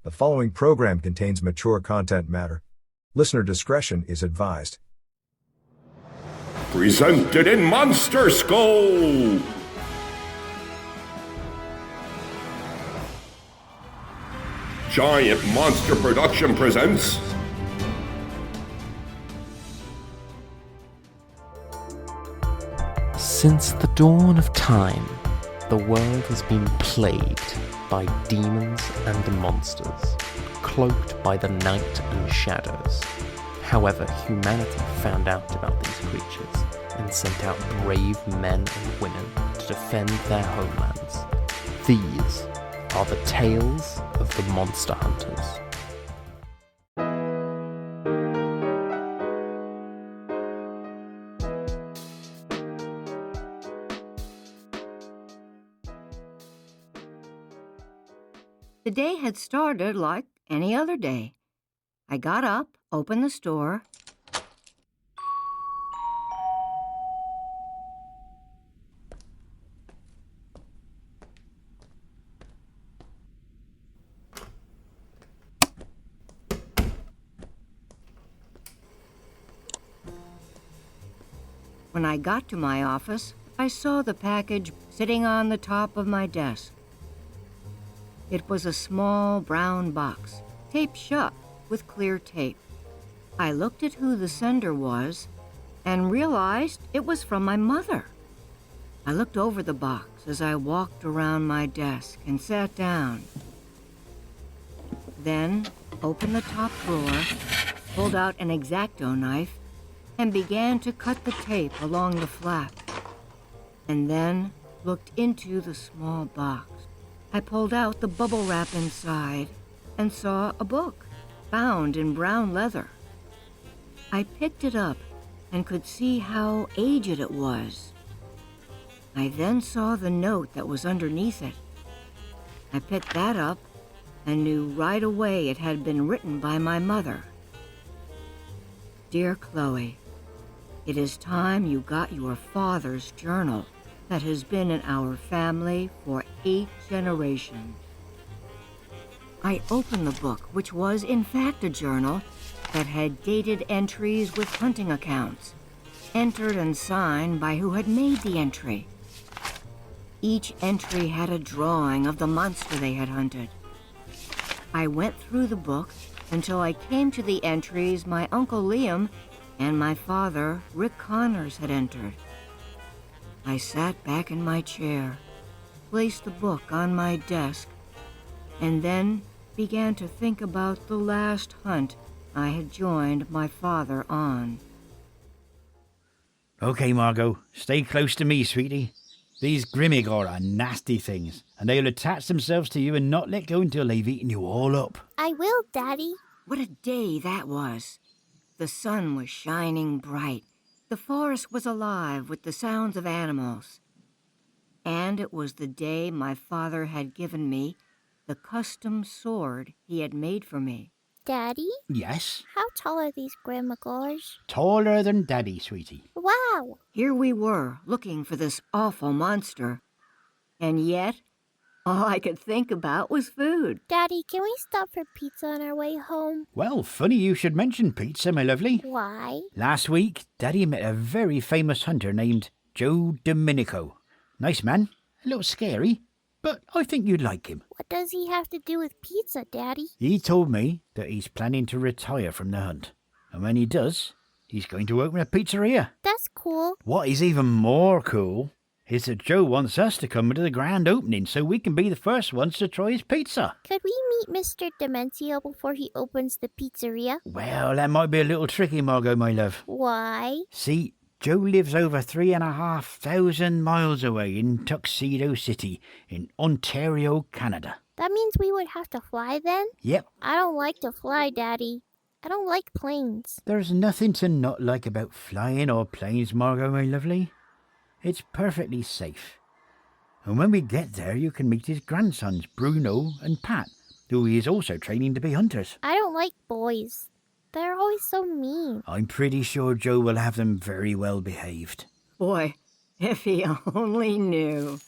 The following program contains mature content matter. Listener discretion is advised. Presented in Monster Skull! Giant Monster Production presents... Since the dawn of time, the world has been plagued by demons and monsters, cloaked by the night and shadows. However, humanity found out about these creatures and sent out brave men and women to defend their homelands. These are the tales of the Monster Hunters. The day had started like any other day. I got up, opened the store. When I got to my office, I saw the package sitting on the top of my desk. It was a small brown box, taped shut with clear tape. I looked at who the sender was and realized it was from my mother. I looked over the box as I walked around my desk and sat down. Then opened the top drawer, pulled out an X-Acto knife, and began to cut the tape along the flap. And then looked into the small box. I pulled out the bubble wrap inside and saw a book, bound in brown leather. I picked it up and could see how aged it was. I then saw the note that was underneath it. I picked that up and knew right away it had been written by my mother. Dear Chloe, it is time you got your father's journal that has been in our family for 8 generations. I opened the book, which was in fact a journal that had dated entries with hunting accounts, entered and signed by who had made the entry. Each entry had a drawing of the monster they had hunted. I went through the book until I came to the entries my Uncle Liam and my father, Rick Connors, had entered. I sat back in my chair, placed the book on my desk, and then began to think about the last hunt I had joined my father on. Okay, Margot, stay close to me, sweetie. These Grimmigor are nasty things, and they'll attach themselves to you and not let go until they've eaten you all up. I will, Daddy. What a day that was. The sun was shining bright. The forest was alive with the sounds of animals. And it was the day my father had given me the custom sword he had made for me. Daddy? Yes? How tall are these Grimmigors? Taller than Daddy, sweetie. Wow! Here we were, looking for this awful monster. And yet, all I could think about was food. Daddy, can we stop for pizza on our way home? Well, funny you should mention pizza, my lovely. Why? Last week, Daddy met a very famous hunter named Joe Domenico. Nice man, a little scary, but I think you'd like him. What does he have to do with pizza, Daddy? He told me that he's planning to retire from the hunt. And when he does, he's going to open a pizzeria. That's cool. What is even more cool is that Joe wants us to come to the grand opening so we can be the first ones to try his pizza. Could we meet Mr. Dementio before he opens the pizzeria? Well, that might be a little tricky, Margot, my love. Why? See, Joe lives over 3,500 miles away in Tuxedo City in Ontario, Canada. That means we would have to fly then? Yep. I don't like to fly, Daddy. I don't like planes. There's nothing to not like about flying or planes, Margot, my lovely. It's perfectly safe. And when we get there, you can meet his grandsons, Bruno and Pat, who he is also training to be hunters. I don't like boys. They're always so mean. I'm pretty sure Joe will have them very well behaved. Boy, if he only knew.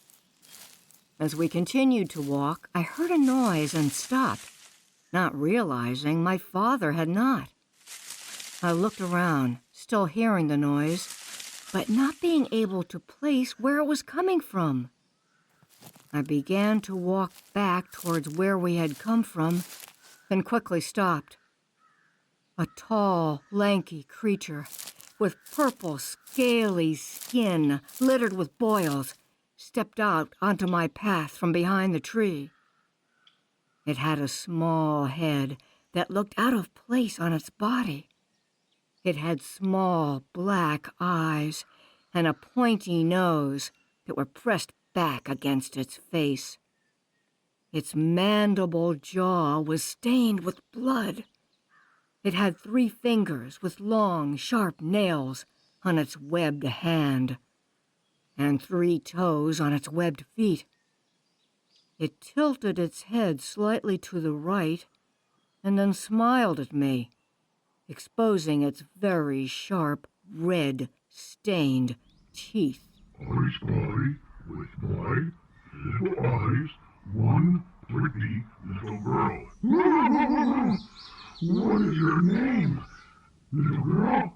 As we continued to walk, I heard a noise and stopped. not realizing my father had not. I looked around, still hearing the noise, but not being able to place where it was coming from. I began to walk back towards where we had come from, then quickly stopped. A tall, lanky creature with purple, scaly skin littered with boils stepped out onto my path from behind the tree. It had a small head that looked out of place on its body. It had small, black eyes and a pointy nose that were pressed back against its face. Its mandible jaw was stained with blood. It had 3 fingers with long, sharp nails on its webbed hand, and 3 toes on its webbed feet. It tilted its head slightly to the right and then smiled at me, exposing its very sharp, red, stained teeth. I spy with my little eyes one pretty little girl. What is your name, little girl?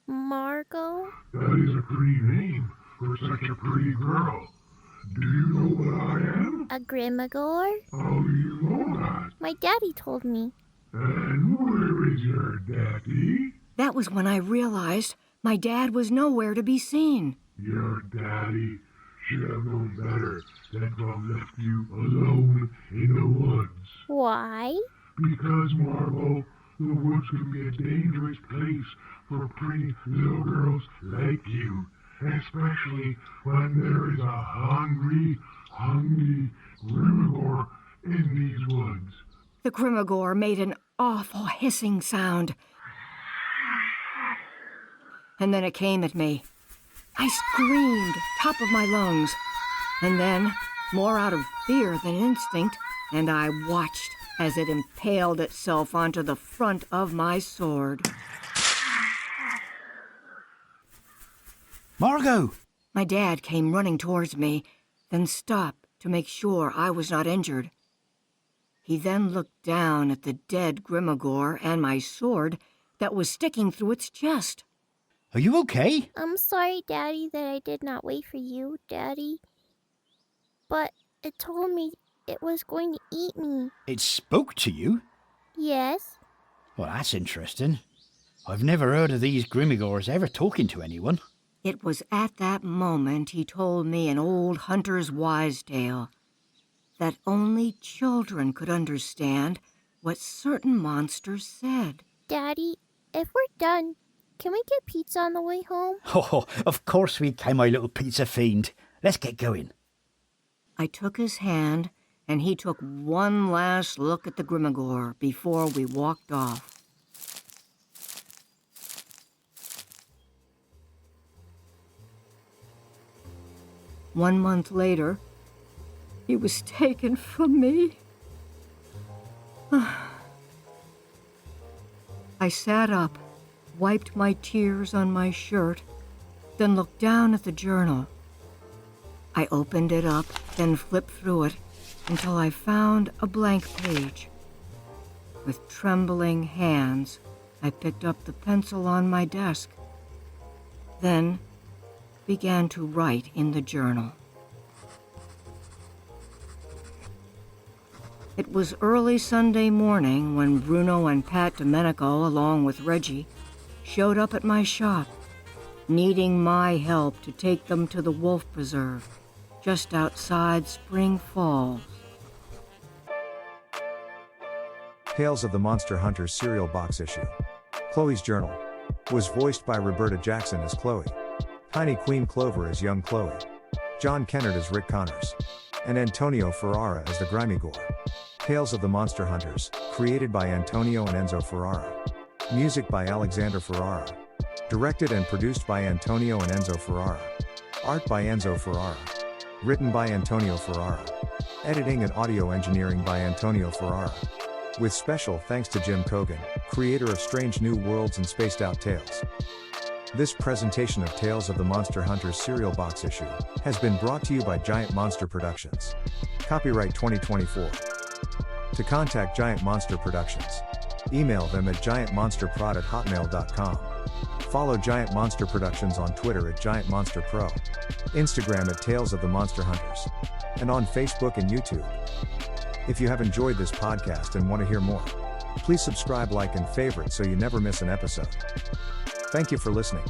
Margot? That is a pretty name for such a pretty girl. Do you know what I am? A Grimagor? How do you know that? My daddy told me. And where is your daddy? That was when I realized my dad was nowhere to be seen. Your daddy should have known better than to have left you alone in the woods. Why? Because, Margot, the woods can be a dangerous place for pretty little girls like you, especially when there is a hungry Grimagor in these woods. The Grimagor made an awful hissing sound. And then it came at me. I screamed, top of my lungs. And then, more out of fear than instinct, and I watched as it impaled itself onto the front of my sword. Margot! My dad came running towards me, then stopped to make sure I was not injured. He then looked down at the dead Grimagor and my sword that was sticking through its chest. Are you okay? I'm sorry, Daddy, that I did not wait for you, Daddy. But it told me it was going to eat me. It spoke to you? Yes. Well, that's interesting. I've never heard of these Grimagors ever talking to anyone. It was at that moment he told me an old hunter's wise tale, that only children could understand what certain monsters said. Daddy, if we're done, can we get pizza on the way home? Oh, of course we can, my little pizza fiend. Let's get going. I took his hand, and he took one last look at the Grimagor before we walked off. One month later, he was taken from me. I sat up, wiped my tears on my shirt, then looked down at the journal. I opened it up, then flipped through it until I found a blank page. With trembling hands, I picked up the pencil on my desk, then began to write in the journal. It was early Sunday morning when Bruno and Pat Domenico, along with Reggie, showed up at my shop, needing my help to take them to the wolf preserve, just outside Spring Falls. Tales of the Monster Hunters cereal box issue. Chloe's Journal was voiced by Roberta Jackson as Chloe, Tiny Queen Clover as young Chloe, John Kennard as Rick Connors, and Antonio Ferrara as the Grimagor. Tales of the Monster Hunters, created by Antonio and Enzo Ferrara. Music by Alexander Ferrara. Directed and produced by Antonio and Enzo Ferrara. Art by Enzo Ferrara. Written by Antonio Ferrara. Editing and audio engineering by Antonio Ferrara. With special thanks to Jim Cogan, creator of Strange New Worlds and Spaced Out Tales. This presentation of Tales of the Monster Hunters cereal box issue has been brought to you by Giant Monster Productions. Copyright 2024. To contact Giant Monster Productions, email them at giantmonsterprod@hotmail.com. Follow Giant Monster Productions on Twitter at Giant Monster Pro, Instagram at Tales of the Monster Hunters, and on Facebook and YouTube. If you have enjoyed this podcast and want to hear more, please subscribe, like, and favorite so you never miss an episode. Thank you for listening.